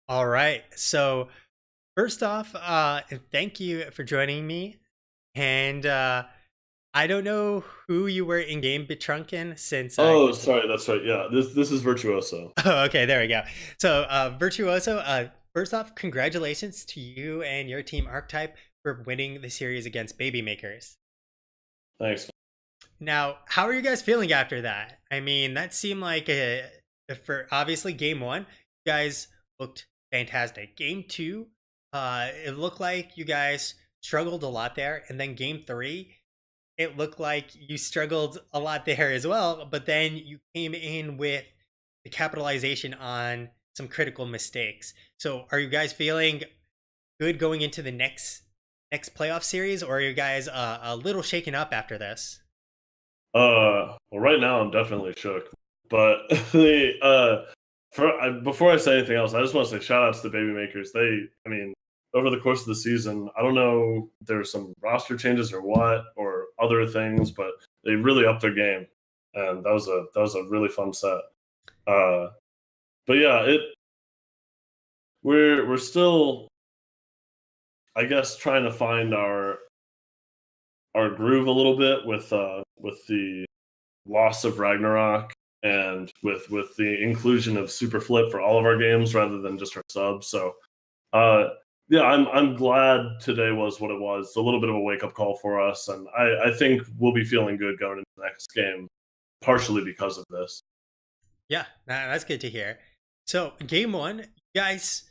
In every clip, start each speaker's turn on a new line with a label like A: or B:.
A: All right. So first off, thank you for joining me. And I don't know who you were in game Betrunken since.
B: Oh, sorry, that's right. Yeah, this is Virtuoso.
A: Oh, okay, there we go. So Virtuoso. First off, congratulations to you and your team Archetype for winning the series against Baby Makers.
B: Thanks.
A: Now, how are you guys feeling after that? I mean, that seemed like for obviously game one, you guys looked fantastic. Game two, it looked like you guys struggled a lot there, and then game three, it looked like you struggled a lot there as well. But then you came in with the capitalization on some critical mistakes. So, are you guys feeling good going into the next playoff series, or are you guys a little shaken up after this?
B: Well, right now I'm definitely shook, but before I say anything else, I just want to say shout outs to Baby Makers. I mean, over the course of the season, I don't know if there's some roster changes or what or other things, but they really upped their game, and that was a really fun set. Uh, but yeah, we're still, I guess, trying to find our groove a little bit with the loss of Ragnarok and with the inclusion of Super Flip for all of our games rather than just our subs. So uh, yeah, I'm glad today was what it was. It's a little bit of a wake up call for us, and I think we'll be feeling good going into the next game, partially because of this.
A: Yeah, that's good to hear. So, game one, you guys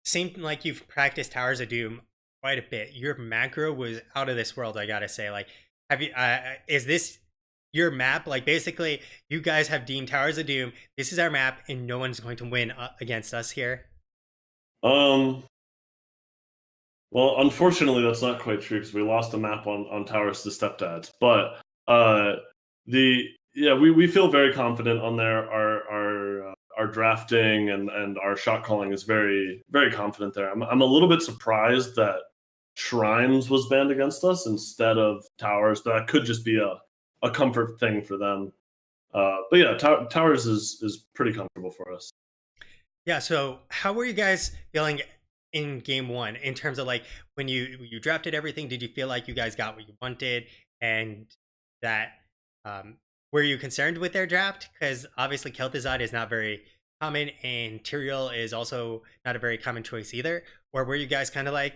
A: seemed like you've practiced Towers of Doom quite a bit. Your macro was out of this world, I gotta say. Like, have you? Is this your map? Like, basically, you guys have deemed Towers of Doom. This is our map, and no one's going to win against us here.
B: Um, well, unfortunately, that's not quite true because we lost a map on Towers to Stepdads. But the yeah, we feel very confident on there. Our drafting and our shot calling is very confident there. I'm a little bit surprised that Shrines was banned against us instead of Towers. That could just be a comfort thing for them. But yeah, Towers is pretty comfortable for us.
A: Yeah. So, how were you guys feeling in game one in terms of like when you drafted everything? Did you feel like you guys got what you wanted, and that were you concerned with their draft? Because obviously Kel'Thuzad is not very common, and Tyrael is also not a very common choice either. Or were you guys kind of like,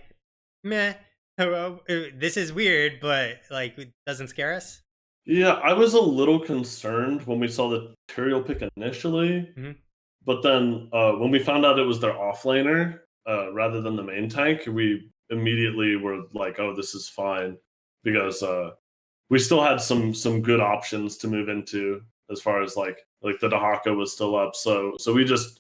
A: meh, this is weird, but like it doesn't scare us?
B: Yeah, I was a little concerned when we saw the Tyrael pick initially,
A: Hmm.
B: but then when we found out it was their offlaner rather than the main tank, we immediately were like, "Oh, this is fine," because we still had some good options to move into as far as like the Dahaka was still up. So we just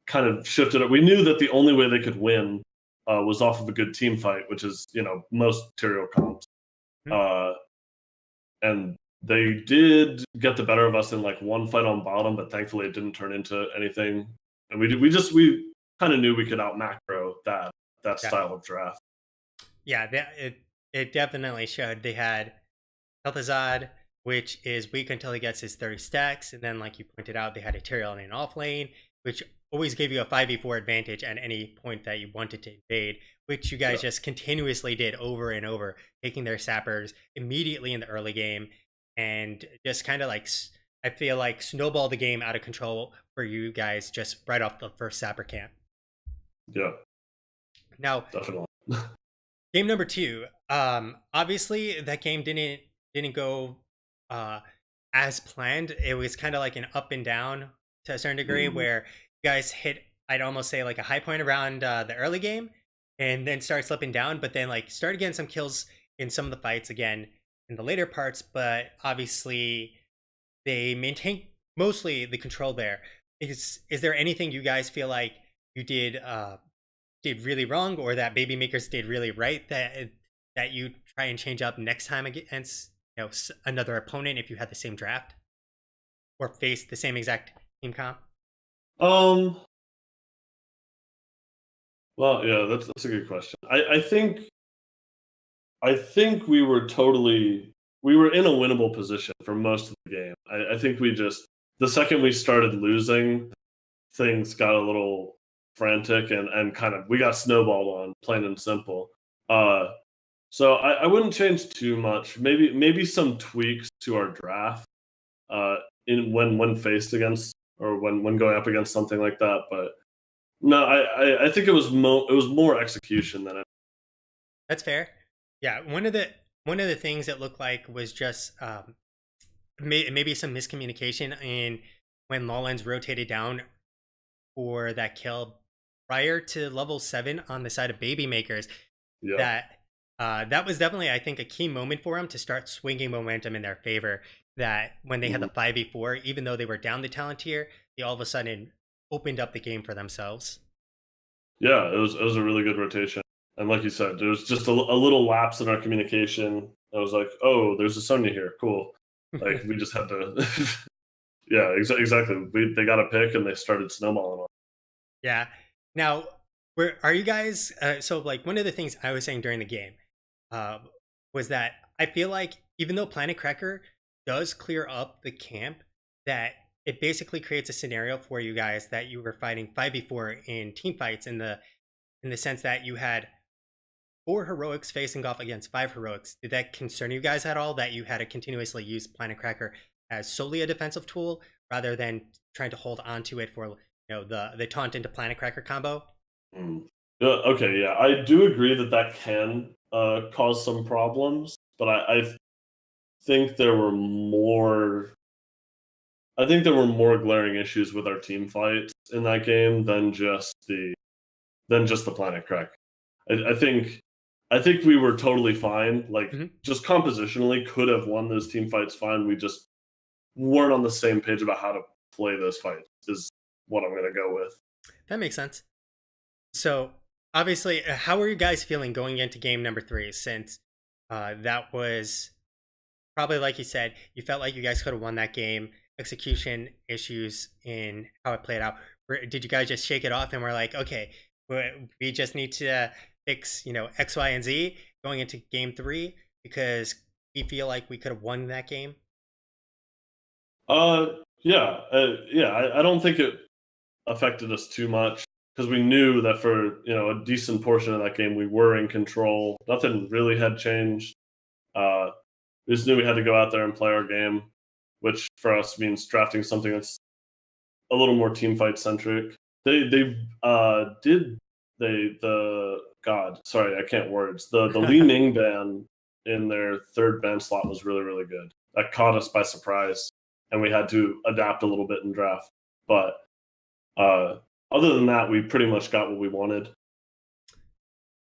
B: kind of shifted it. We knew that the only way they could win was off of a good team fight, which is most Tyrael comps. Uh, and they did get the better of us in like one fight on bottom, but thankfully it didn't turn into anything. And we kind of knew we could out macro that
A: Yeah,
B: style of draft.
A: yeah, it definitely showed. They had Kel'Thuzad, which is weak until he gets his 30 stacks. And then, like you pointed out, they had a Tyrael in an off lane, which always gave you a 5v4 advantage at any point that you wanted to invade, which you
B: Yeah,
A: guys just continuously did over and over, taking their sappers immediately in the early game and just kind of like, I feel like, snowball the game out of control for you guys just right off the first sapper camp.
B: yeah,
A: Now,
B: definitely.
A: game number two. Obviously that game didn't go uh as planned. It was kind of like an up and down to a certain degree
B: Mhm.
A: where you guys hit, I'd almost say, like a high point around the early game and then start slipping down, but then like start getting some kills in some of the fights again in the later parts. But obviously they maintain mostly the control there. Is there anything you guys feel like you did really wrong, or that Baby Makers did really right, that you try and change up next time against another opponent if you had the same draft or face the same exact team comp?
B: Um. Well, yeah, that's a good question. I think we were in a winnable position for most of the game. I think we just the second we started losing, things got a little frantic and kind of we got snowballed on, plain and simple. So I wouldn't change too much. Maybe some tweaks to our draft in when faced against or when going up against something like that. But no, I think it was more execution than it.
A: That's fair. Yeah, one of the things that looked like was just maybe some miscommunication in when Lawlens rotated down for that kill prior to level 7 on the side of Baby Makers.
B: Yeah.
A: That was definitely, I think, a key moment for them to start swinging momentum in their favor. That when they had the
B: Mhm.
A: 5v4, even though they were down the talent tier, they all of a sudden opened up the game for themselves.
B: Yeah, it was a really good rotation. And like you said, there was just a little lapse in our communication. I was like, oh, there's a Sonya here. Cool. Like we just had to. Yeah, exactly. They got a pick and they started snowballing on.
A: Yeah. Now, where are you guys? So, like, one of the things I was saying during the game uh, was that I feel like even though Planet Cracker does clear up the camp, that it basically creates a scenario for you guys that you were fighting 5v4 in team fights in the sense that you had 4 heroics facing off against 5 heroics. Did that concern you guys at all that you had to continuously use Planet Cracker as solely a defensive tool rather than trying to hold on to it for the taunt into Planet Cracker combo?
B: Mm. Okay, yeah, I do agree that that can cause some problems, but I think there were more. I think there were more glaring issues with our team fights in that game than just the planet crack. I think we were totally fine. Like
A: Hmm.
B: just compositionally, could have won those team fights fine. We just weren't on the same page about how to play those fights. Is what I'm gonna go with.
A: That makes sense. So, obviously, how are you guys feeling going into game number 3? Since that was probably, like you said, you felt like you guys could have won that game. Execution issues in how it played out. Did you guys just shake it off and we're like, okay, we just need to fix, X, Y, and Z going into game 3 because we feel like we could have won that game?
B: Yeah, yeah. I don't think it affected us too much because we knew that for a decent portion of that game we were in control. Nothing really had changed. Uh, we just knew we had to go out there and play our game, which for us means drafting something that's a little more team fight centric. The God, sorry, I can't words. The Li Ning ban in their third ban slot was really really good. That caught us by surprise, and we had to adapt a little bit in draft. But uh, other than that, we pretty much got what we wanted.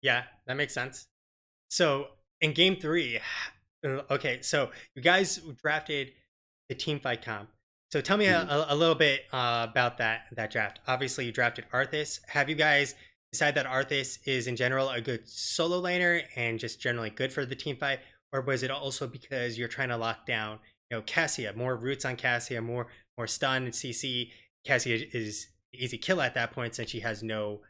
A: Yeah, that makes sense. So in game 3, okay, so you guys drafted the team fight comp. So tell me
B: Mhm.
A: a little bit about that draft. Obviously, you drafted Arthas. Have you guys decided that Arthas is in general a good solo laner and just generally good for the team fight, or was it also because you're trying to lock down, Cassia, more roots on Cassia, more stun and CC? Cassia is easy kill at that point since she has no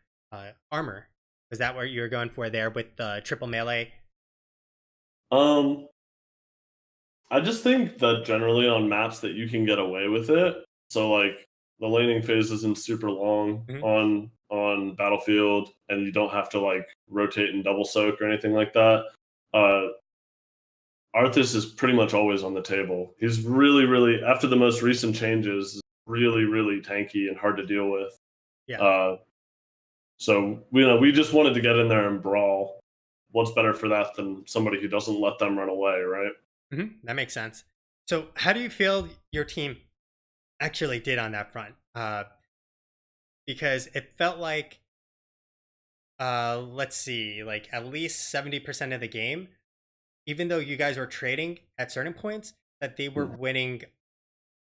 A: armor. Was that what you were going for there with the triple melee?
B: Um, I just think that generally on maps that you can get away with it. So like the laning phase isn't super long
A: Mhm.
B: on Battlefield, and you don't have to like rotate and double soak or anything like that. Uh, Arthas is pretty much always on the table. He's really, really after the most recent changes, really, really tanky and hard to deal with.
A: Yeah.
B: Uh, so we just wanted to get in there and brawl. What's better for that than somebody who doesn't let them run away, right?
A: That makes sense. So, how do you feel your team actually did on that front? Because it felt like, let's see, like at least 70% of the game, even though you guys were trading at certain points, that they were
B: Mhm.
A: winning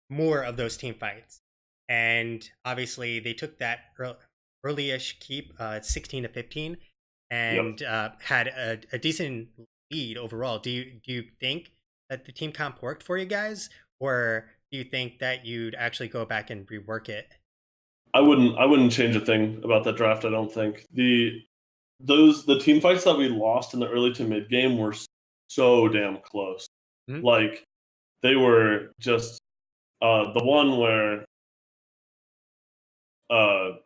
A: more of those team fights. And obviously, they took that early-ish keep, 16 to 15,
B: Yep.
A: and had a decent lead overall. Do you think that the team comp worked for you guys, or do you think that you'd actually go back and rework it?
B: I wouldn't change a thing about that draft. I don't think the team fights that we lost in the early to mid game were so damn close.
A: Mhm.
B: Like they were just the one where uh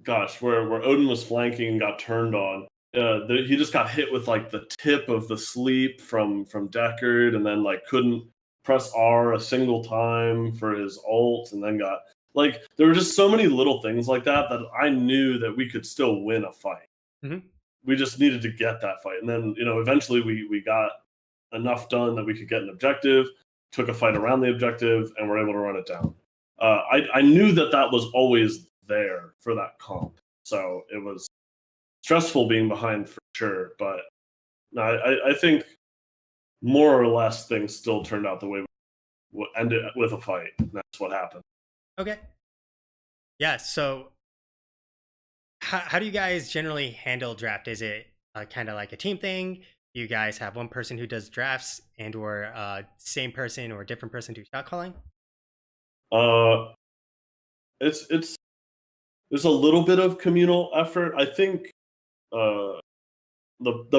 B: where Odin was flanking and got turned on. He just got hit with like the tip of the sleep from Deckard, and then like couldn't press R a single time for his ult, and then got like there were just so many little things like that that I knew that we could still win a fight.
A: Mm-hmm.
B: We just needed to get that fight, and then eventually we got enough done that we could get an objective, took a fight around the objective, and were able to run it down. I knew that was always there for that comp, so it was stressful being behind for sure. But no, I think more or less things still turned out the way we ended with a fight. That's what happened.
A: Okay. Yeah. So, how do you guys generally handle draft? Is it kind of like a team thing? Do you guys have one person who does drafts and or same person or different person do shot calling?
B: Uh, it's there's a little bit of communal effort. I think the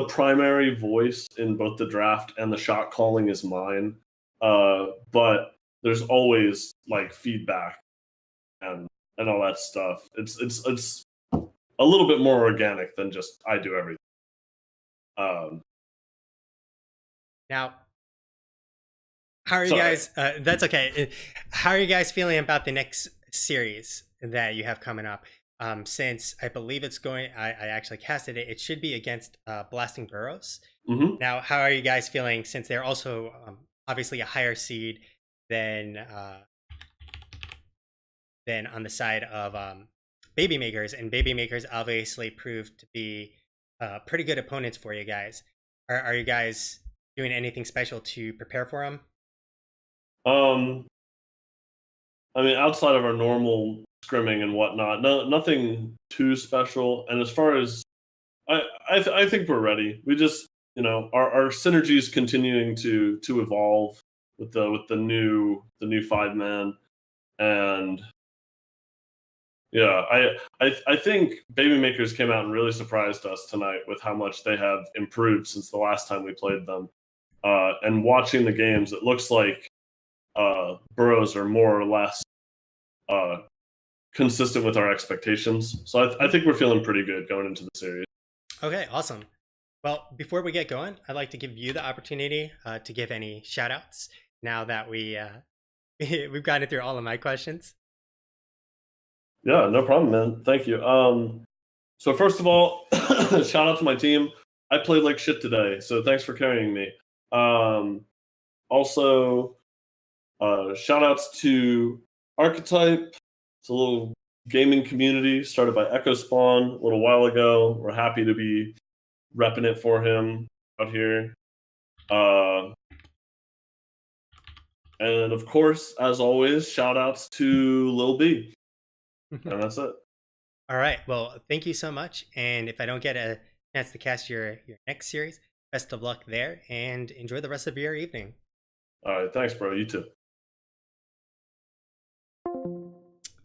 B: primary voice in both the draft and the shot calling is mine. But there's always like feedback and all that stuff. It's a little bit more organic than just I do everything.
A: Now, how are you
B: Sorry.
A: guys? That's okay. How are you guys feeling about the next series that you have coming up? Since I believe it's going, I actually casted it. It should be against Blasting Burrows.
B: Mm-hmm.
A: Now, how are you guys feeling since they're also obviously a higher seed than on the side of Baby Makers, and Baby Makers obviously proved to be pretty good opponents for you guys. Are you guys doing anything special to prepare for them?
B: I mean, outside of our normal scrimming and whatnot, nothing too special. And as far as I think we're ready. We just our synergy is continuing to evolve with the new 5-man, and yeah, I think Baby Makers came out and really surprised us tonight with how much they have improved since the last time we played them. And watching the games, it looks like Burrows are more or less consistent with our expectations. So I think we're feeling pretty good going into the series.
A: Okay, awesome. Well, before we get going, I'd like to give you the opportunity to give any shout outs now that we've gotten through all of my questions.
B: Yeah, no problem, man. Thank you. So first of all, shout out to my team. I played like shit today, so thanks for carrying me. Also, shout outs to Archetype. It's a little gaming community started by Echo Spawn a little while ago. We're happy to be repping it for him out here. And of course, as always, shout outs to Lil B. And that's it.
A: All right. Well, thank you so much. And if I don't get a chance to cast your next series, best of luck there and enjoy the rest of your evening.
B: All right. Thanks, bro. You too.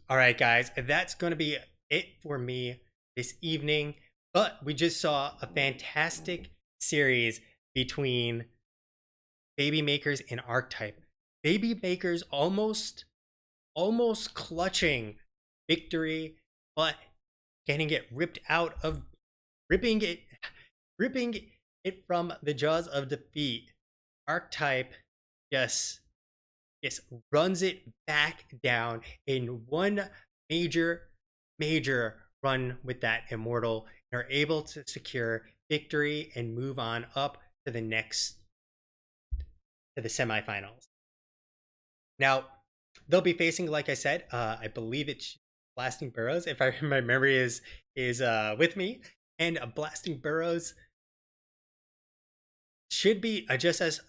A: All right, guys. That's going to be it for me this evening. But we just saw a fantastic series between Baby Makers and Archetype. Baby Makers almost clutching victory, but getting it ripping it from the jaws of defeat. Archetype just runs it back down in one major run with that immortal, and are able to secure victory and move on up to the semifinals. Now, they'll be facing, like I said, I believe it's Blasting Burrows, if my memory is with me. And Blasting Burrows should be just as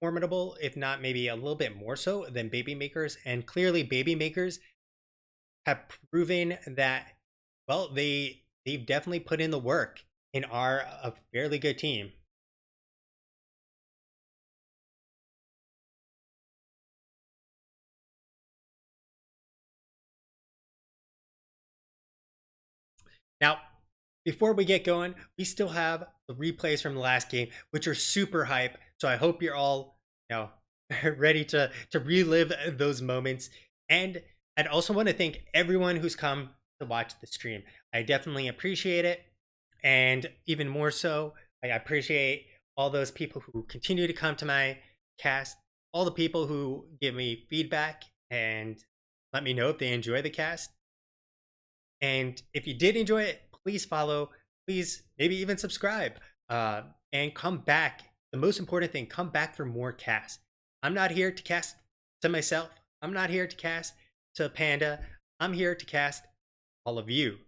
A: formidable, if not maybe a little bit more so than Baby Makers. And clearly, Baby Makers have proven that, well, they've definitely put in the work and are a fairly good team. Now, before we get going, we still have the replays from the last game, which are super hype. So I hope you're all, ready to relive those moments. And I'd also want to thank everyone who's come to watch the stream. I definitely appreciate it. And even more so, I appreciate all those people who continue to come to my cast, all the people who give me feedback and let me know if they enjoy the cast. And if you did enjoy it, please follow, please maybe even subscribe, and come back. The most important thing, come back for more casts. I'm not here to cast to myself. I'm not here to cast to Panda. I'm here to cast all of you.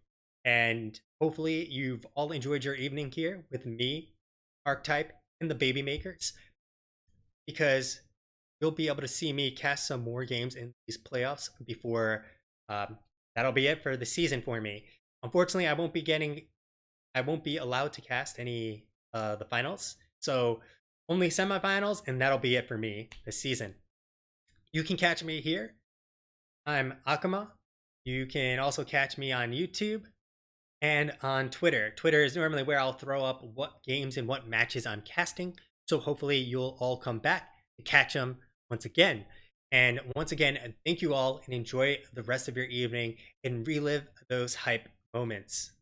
A: And hopefully you've all enjoyed your evening here with me, Archetype, and the Baby Makers, because you'll be able to see me cast some more games in these playoffs before that'll be it for the season for me. Unfortunately, I won't be allowed to cast any the finals, so only semifinals, and that'll be it for me this season. You can catch me here. I'm Akama. You can also catch me on YouTube and on Twitter. Twitter is normally where I'll throw up what games and what matches I'm casting. So hopefully you'll all come back to catch them once again. And once again, thank you all and enjoy the rest of your evening and relive those hype moments.